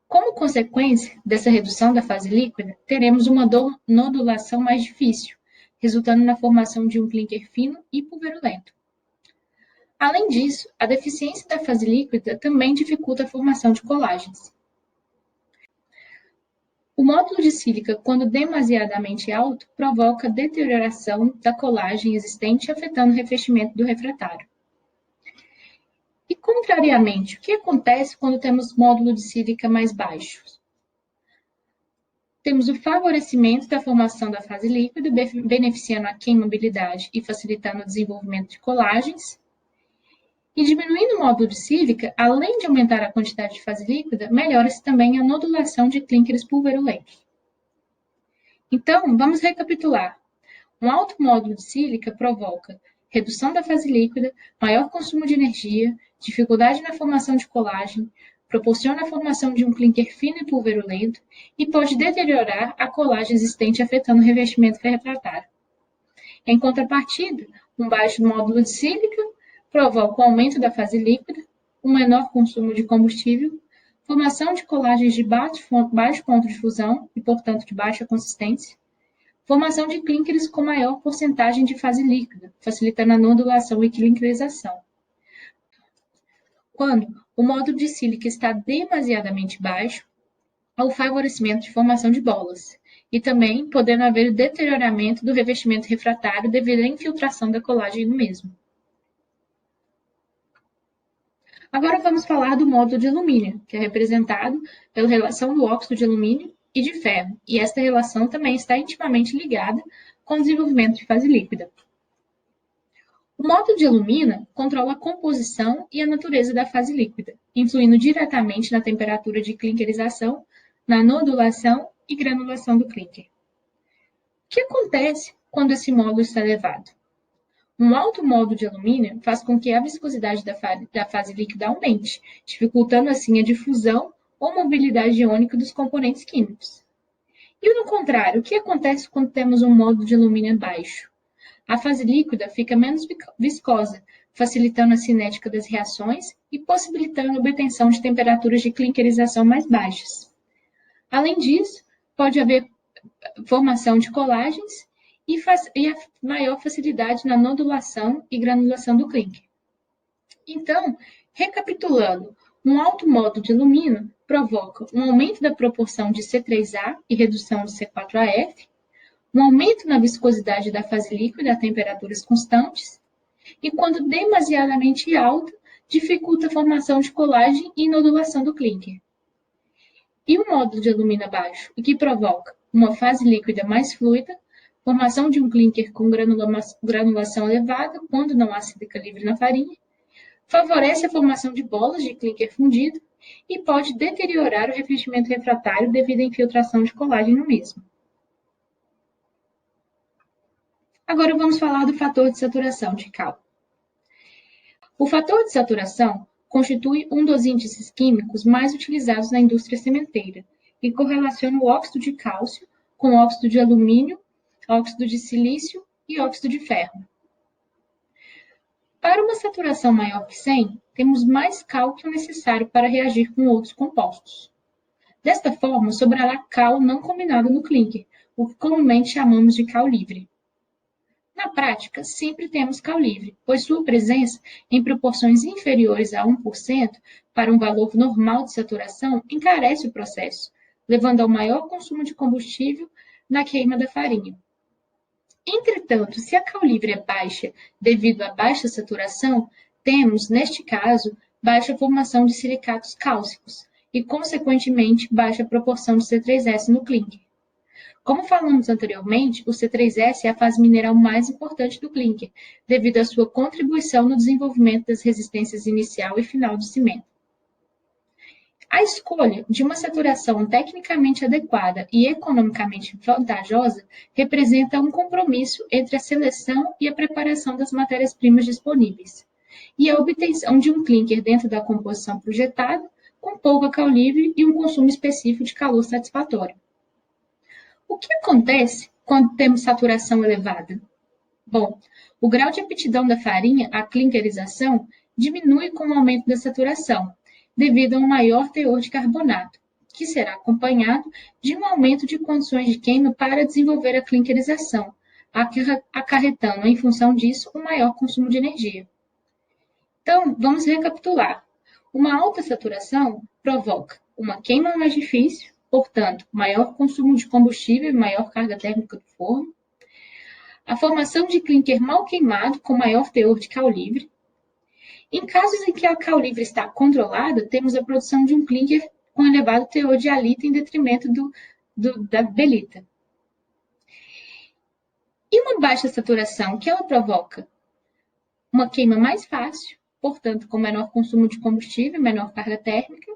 Como consequência dessa redução da fase líquida, teremos uma nodulação mais difícil, resultando na formação de um clinker fino e pulverulento. Além disso, a deficiência da fase líquida também dificulta a formação de colágenos. O módulo de sílica, quando demasiadamente alto, provoca deterioração da colagem existente, afetando o revestimento do refratário. E, contrariamente, o que acontece quando temos módulo de sílica mais baixos? Temos o favorecimento da formação da fase líquida, beneficiando a queimabilidade e facilitando o desenvolvimento de colágenes. E diminuindo o módulo de sílica, além de aumentar a quantidade de fase líquida, melhora-se também a nodulação de clínkers pulverulentos. Então, vamos recapitular. Um alto módulo de sílica provoca redução da fase líquida, maior consumo de energia, dificuldade na formação de colágeno, proporciona a formação de um clinker fino e pulverulento e pode deteriorar a colagem existente, afetando o revestimento refratário. Em contrapartida, um baixo módulo de sílica provoca o aumento da fase líquida, um menor consumo de combustível, formação de colagens de baixo ponto de fusão e, portanto, de baixa consistência, formação de clínkers com maior porcentagem de fase líquida, facilitando a nodulação e clinkerização. Quando o módulo de sílica está demasiadamente baixo, há o favorecimento de formação de bolas, e também podendo haver deterioramento do revestimento refratário devido à infiltração da colagem no mesmo. Agora vamos falar do módulo de alumínio, que é representado pela relação do óxido de alumínio e de ferro, e esta relação também está intimamente ligada com o desenvolvimento de fase líquida. O módulo de alumina controla a composição e a natureza da fase líquida, influindo diretamente na temperatura de clinkerização, na nodulação e granulação do clinker. O que acontece quando esse módulo está elevado? Um alto módulo de alumínio faz com que a viscosidade da fase líquida aumente, dificultando assim a difusão ou mobilidade iônica dos componentes químicos. E no contrário, o que acontece quando temos um módulo de alumínio baixo? A fase líquida fica menos viscosa, facilitando a cinética das reações e possibilitando a obtenção de temperaturas de clinkerização mais baixas. Além disso, pode haver formação de colagens e a maior facilidade na nodulação e granulação do clinker. Então, recapitulando, um alto módulo de alumínio provoca um aumento da proporção de C3A e redução de C4AF, um aumento na viscosidade da fase líquida a temperaturas constantes, e quando demasiadamente alta, dificulta a formação de colagem e nodulação do clinker. E o módulo de alumínio baixo, o que provoca uma fase líquida mais fluida, formação de um clinker com granulação elevada, quando não há sílica livre na farinha, favorece a formação de bolas de clinker fundido e pode deteriorar o revestimento refratário devido à infiltração de colagem no mesmo. Agora vamos falar do fator de saturação de cal. O fator de saturação constitui um dos índices químicos mais utilizados na indústria cimenteira e correlaciona o óxido de cálcio com óxido de alumínio, óxido de silício e óxido de ferro. Para uma saturação maior que 100, temos mais cal que o necessário para reagir com outros compostos. Desta forma, sobrará cal não combinado no clinker, o que comumente chamamos de cal livre. Na prática, sempre temos cal livre, pois sua presença em proporções inferiores a 1% para um valor normal de saturação encarece o processo, levando ao maior consumo de combustível na queima da farinha. Entretanto, se a cal livre é baixa devido à baixa saturação, temos, neste caso, baixa formação de silicatos cálcicos e, consequentemente, baixa proporção de C3S no clinker. Como falamos anteriormente, o C3S é a fase mineral mais importante do clinker, devido à sua contribuição no desenvolvimento das resistências inicial e final do cimento. A escolha de uma saturação tecnicamente adequada e economicamente vantajosa representa um compromisso entre a seleção e a preparação das matérias-primas disponíveis, e a obtenção de um clinker dentro da composição projetada, com pouca cal livre e um consumo específico de calor satisfatório. O que acontece quando temos saturação elevada? Bom, o grau de aptidão da farinha à clinkerização diminui com o aumento da saturação, devido a um maior teor de carbonato, que será acompanhado de um aumento de condições de queima para desenvolver a clinkerização, acarretando, em função disso, um maior consumo de energia. Então, vamos recapitular. Uma alta saturação provoca uma queima mais difícil, portanto, maior consumo de combustível e maior carga térmica do forno, a formação de clinker mal queimado com maior teor de cal livre. Em casos em que a cal livre está controlada, temos a produção de um clinker com elevado teor de halita em detrimento da belita. E uma baixa saturação, que ela provoca uma queima mais fácil, portanto, com menor consumo de combustível, menor carga térmica,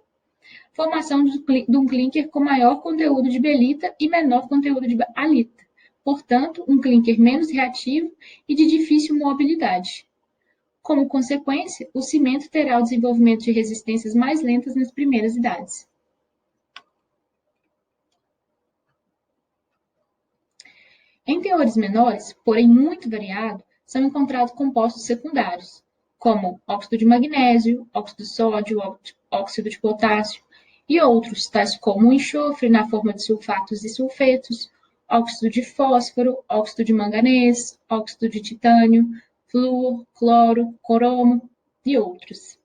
formação de um clinker com maior conteúdo de belita e menor conteúdo de halita, portanto, um clinker menos reativo e de difícil mobilidade. Como consequência, o cimento terá o desenvolvimento de resistências mais lentas nas primeiras idades. Em teores menores, porém muito variados, são encontrados compostos secundários, como óxido de magnésio, óxido de sódio, óxido de potássio, e outros, tais como o enxofre na forma de sulfatos e sulfetos, óxido de fósforo, óxido de manganês, óxido de titânio, flúor, cloro, cromo e outros,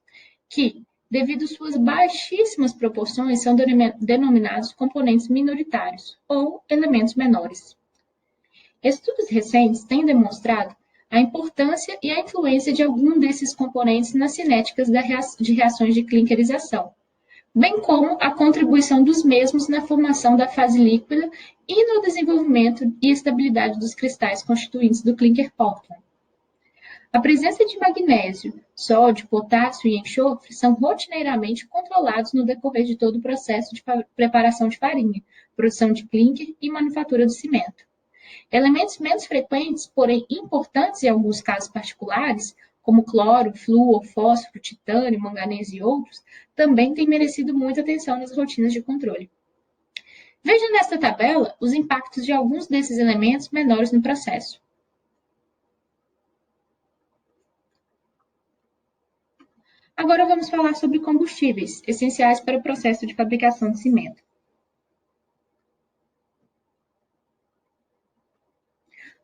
que, devido às suas baixíssimas proporções, são denominados componentes minoritários ou elementos menores. Estudos recentes têm demonstrado a importância e a influência de algum desses componentes nas cinéticas de reações de clinkerização, bem como a contribuição dos mesmos na formação da fase líquida e no desenvolvimento e estabilidade dos cristais constituintes do clinker Portland. A presença de magnésio, sódio, potássio e enxofre são rotineiramente controlados no decorrer de todo o processo de preparação de farinha, produção de clinker e manufatura do cimento. Elementos menos frequentes, porém importantes em alguns casos particulares, como cloro, flúor, fósforo, titânio, manganês e outros, também têm merecido muita atenção nas rotinas de controle. Veja nesta tabela os impactos de alguns desses elementos menores no processo. Agora vamos falar sobre combustíveis, essenciais para o processo de fabricação de cimento.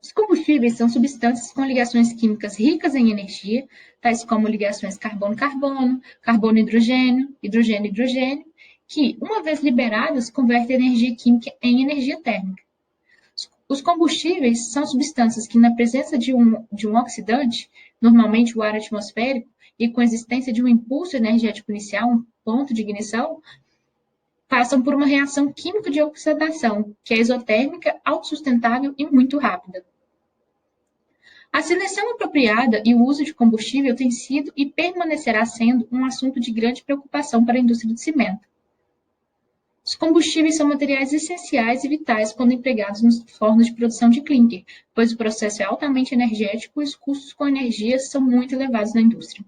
Os combustíveis são substâncias com ligações químicas ricas em energia, tais como ligações carbono-carbono, carbono-hidrogênio, hidrogênio-hidrogênio, que, uma vez liberadas, convertem energia química em energia térmica. Os combustíveis são substâncias que, na presença de um oxidante, normalmente o ar atmosférico, e com a existência de um impulso energético inicial, um ponto de ignição, passam por uma reação química de oxidação, que é exotérmica, autossustentável e muito rápida. A seleção apropriada e o uso de combustível tem sido e permanecerá sendo um assunto de grande preocupação para a indústria do cimento. Os combustíveis são materiais essenciais e vitais quando empregados nos fornos de produção de clinker, pois o processo é altamente energético e os custos com energia são muito elevados na indústria.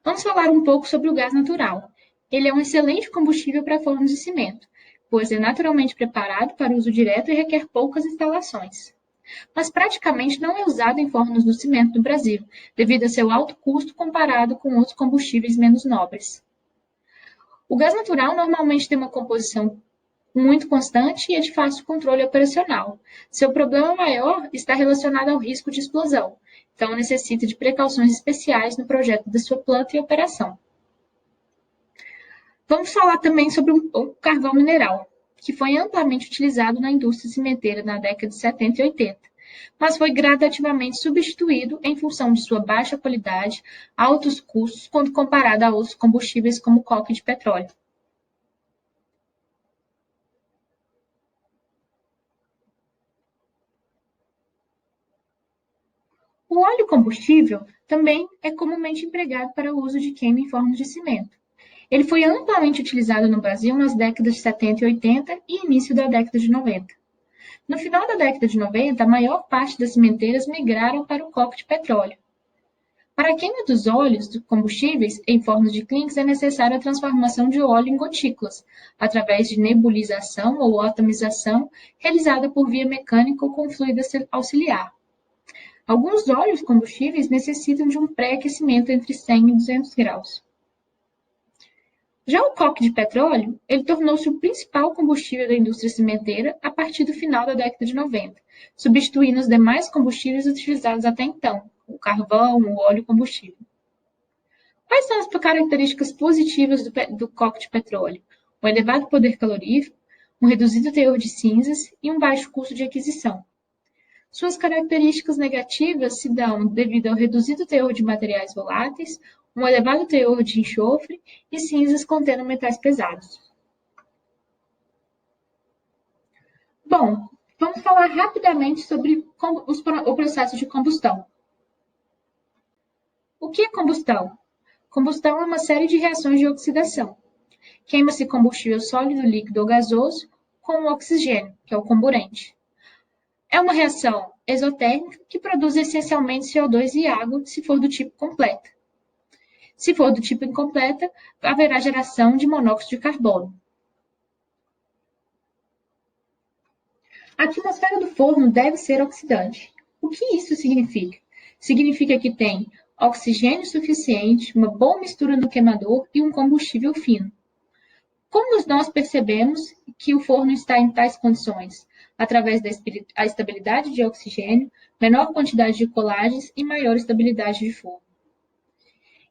Vamos falar um pouco sobre o gás natural. Ele é um excelente combustível para fornos de cimento, pois é naturalmente preparado para uso direto e requer poucas instalações. Mas praticamente não é usado em fornos do cimento no Brasil, devido a seu alto custo comparado com outros combustíveis menos nobres. O gás natural normalmente tem uma composição muito constante e é de fácil controle operacional. Seu problema maior está relacionado ao risco de explosão, então necessita de precauções especiais no projeto da sua planta e operação. Vamos falar também sobre o carvão mineral, que foi amplamente utilizado na indústria cimenteira na década de 70 e 80. Mas foi gradativamente substituído em função de sua baixa qualidade, altos custos, quando comparado a outros combustíveis como o coque de petróleo. O óleo combustível também é comumente empregado para o uso de queima em fornos de cimento. Ele foi amplamente utilizado no Brasil nas décadas de 70 e 80 e início da década de 90. No final da década de 90, a maior parte das cimenteiras migraram para o coque de petróleo. Para a queima dos óleos dos combustíveis em fornos de clinkers é necessária a transformação de óleo em gotículas, através de nebulização ou atomização, realizada por via mecânica ou com fluido auxiliar. Alguns óleos combustíveis necessitam de um pré-aquecimento entre 100 e 200 graus. Já o coque de petróleo, ele tornou-se o principal combustível da indústria cimenteira a partir do final da década de 90, substituindo os demais combustíveis utilizados até então, o carvão, o óleo combustível. Quais são as características positivas do coque de petróleo? Um elevado poder calorífico, um reduzido teor de cinzas e um baixo custo de aquisição. Suas características negativas se dão devido ao reduzido teor de materiais voláteis, um elevado teor de enxofre e cinzas contendo metais pesados. Bom, vamos falar rapidamente sobre o processo de combustão. O que é combustão? Combustão é uma série de reações de oxidação. Queima-se combustível sólido, líquido ou gasoso com o oxigênio, que é o comburente. É uma reação exotérmica, que produz essencialmente CO2 e água, se for do tipo completa. Se for do tipo incompleta, haverá geração de monóxido de carbono. A atmosfera do forno deve ser oxidante. O que isso significa? Significa que tem oxigênio suficiente, uma boa mistura no queimador e um combustível fino. Como nós percebemos que o forno está em tais condições? Através da estabilidade de oxigênio, menor quantidade de colagens e maior estabilidade de forno.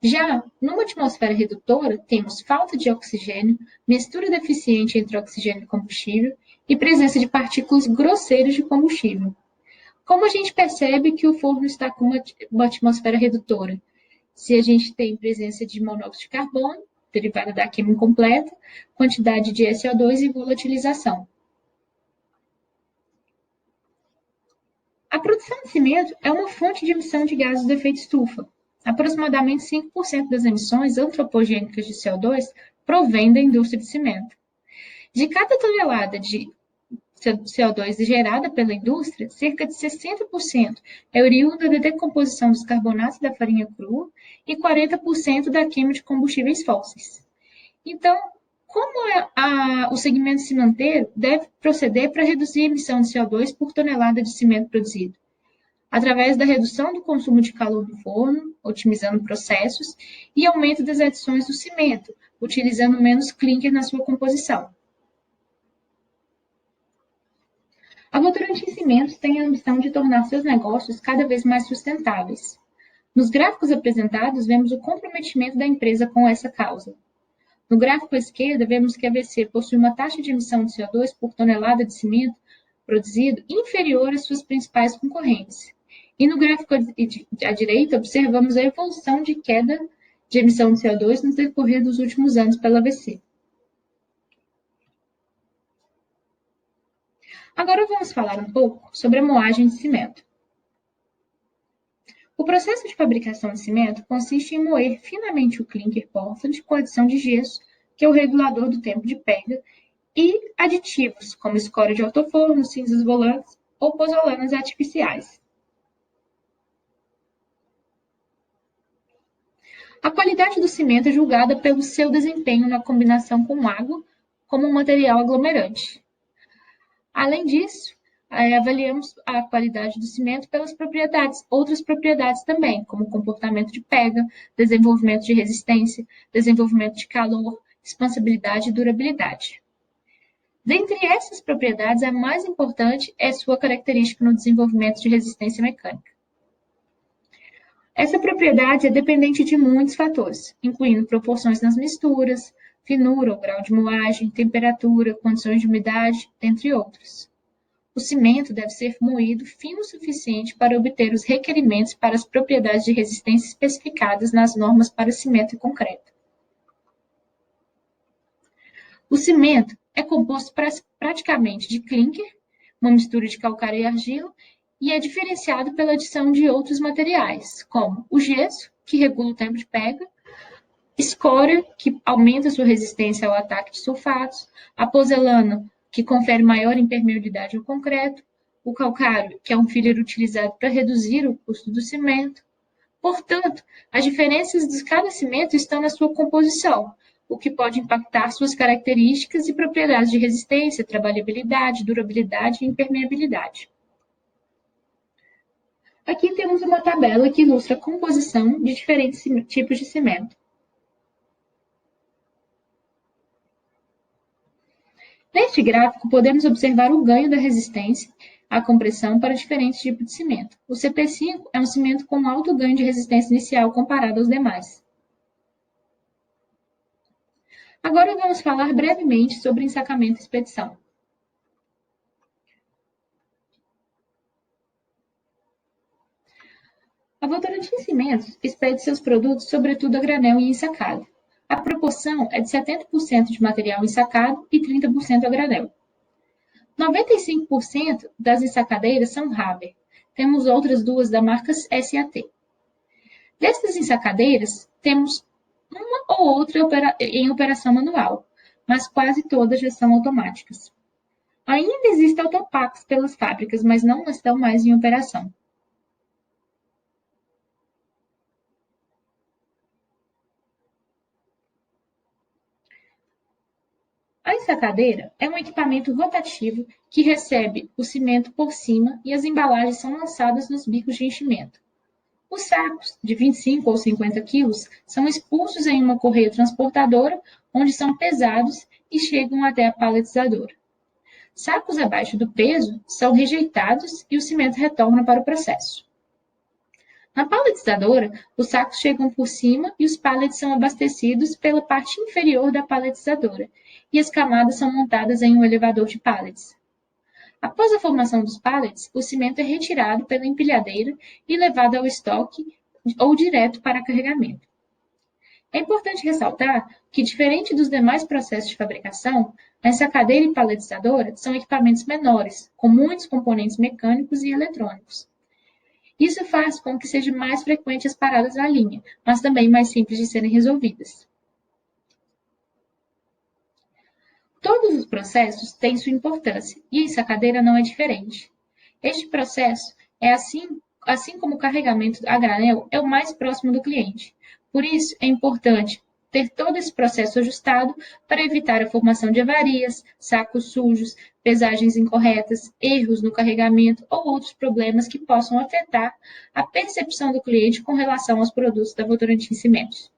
Já numa atmosfera redutora, temos falta de oxigênio, mistura deficiente entre oxigênio e combustível e presença de partículas grosseiras de combustível. Como a gente percebe que o forno está com uma atmosfera redutora? Se a gente tem presença de monóxido de carbono, derivada da queima incompleta, quantidade de SO2 e volatilização. A produção de cimento é uma fonte de emissão de gases do efeito estufa. Aproximadamente 5% das emissões antropogênicas de CO2 provém da indústria de cimento. De cada tonelada de CO2 gerada pela indústria, cerca de 60% é oriunda da decomposição dos carbonatos da farinha crua e 40% da queima de combustíveis fósseis. Então, como o segmento cimenteiro deve proceder para reduzir a emissão de CO2 por tonelada de cimento produzido? Através da redução do consumo de calor do forno, otimizando processos, e aumento das adições do cimento, utilizando menos clinker na sua composição. A Votorantim Cimentos tem a ambição de tornar seus negócios cada vez mais sustentáveis. Nos gráficos apresentados, vemos o comprometimento da empresa com essa causa. No gráfico à esquerda, vemos que a VC possui uma taxa de emissão de CO2 por tonelada de cimento produzido inferior às suas principais concorrentes. E no gráfico à direita, observamos a evolução de queda de emissão de CO2 no decorrer dos últimos anos pela VC. Agora vamos falar um pouco sobre a moagem de cimento. O processo de fabricação de cimento consiste em moer finamente o clinker Portland com adição de gesso, que é o regulador do tempo de pega, e aditivos, como escória de altoforno, cinzas volantes ou pozolanas artificiais. A qualidade do cimento é julgada pelo seu desempenho na combinação com água como um material aglomerante. Além disso, avaliamos a qualidade do cimento pelas outras propriedades também, como comportamento de pega, desenvolvimento de resistência, desenvolvimento de calor, expansibilidade e durabilidade. Dentre essas propriedades, a mais importante é sua característica no desenvolvimento de resistência mecânica. Essa propriedade é dependente de muitos fatores, incluindo proporções nas misturas, finura ou grau de moagem, temperatura, condições de umidade, entre outros. O cimento deve ser moído fino o suficiente para obter os requerimentos para as propriedades de resistência especificadas nas normas para cimento e concreto. O cimento é composto praticamente de clinker, uma mistura de calcário e argila, e é diferenciado pela adição de outros materiais, como o gesso, que regula o tempo de pega, escória, que aumenta sua resistência ao ataque de sulfatos, a pozelana, que confere maior impermeabilidade ao concreto, o calcário, que é um filler utilizado para reduzir o custo do cimento. Portanto, as diferenças de cada cimento estão na sua composição, o que pode impactar suas características e propriedades de resistência, trabalhabilidade, durabilidade e impermeabilidade. Aqui temos uma tabela que ilustra a composição de diferentes tipos de cimento. Neste gráfico, podemos observar o ganho da resistência à compressão para diferentes tipos de cimento. O CP5 é um cimento com alto ganho de resistência inicial comparado aos demais. Agora vamos falar brevemente sobre ensacamento e expedição. A Votorantim Cimentos expede seus produtos sobretudo a granel e ensacado. A proporção é de 70% de material ensacado e 30% a granel. 95% das ensacadeiras são Haber. Temos outras duas da marca SAT. Destas ensacadeiras, temos uma ou outra em operação manual, mas quase todas já são automáticas. Ainda existem autopacks pelas fábricas, mas não estão mais em operação. A ensacadeira é um equipamento rotativo que recebe o cimento por cima e as embalagens são lançadas nos bicos de enchimento. Os sacos, de 25 ou 50 quilos, são expulsos em uma correia transportadora, onde são pesados e chegam até a paletizadora. Sacos abaixo do peso são rejeitados e o cimento retorna para o processo. Na paletizadora, os sacos chegam por cima e os pallets são abastecidos pela parte inferior da paletizadora, e as camadas são montadas em um elevador de pallets. Após a formação dos pallets, o cimento é retirado pela empilhadeira e levado ao estoque ou direto para carregamento. É importante ressaltar que, diferente dos demais processos de fabricação, a ensacadeira e paletizadora são equipamentos menores, com muitos componentes mecânicos e eletrônicos. Isso faz com que seja mais frequente as paradas na linha, mas também mais simples de serem resolvidas. Todos os processos têm sua importância, e a ensacadeira não é diferente. Este processo é assim como o carregamento a granel é o mais próximo do cliente. Por isso, é importante ter todo esse processo ajustado para evitar a formação de avarias, sacos sujos, pesagens incorretas, erros no carregamento ou outros problemas que possam afetar a percepção do cliente com relação aos produtos da Votorantim Cimentos.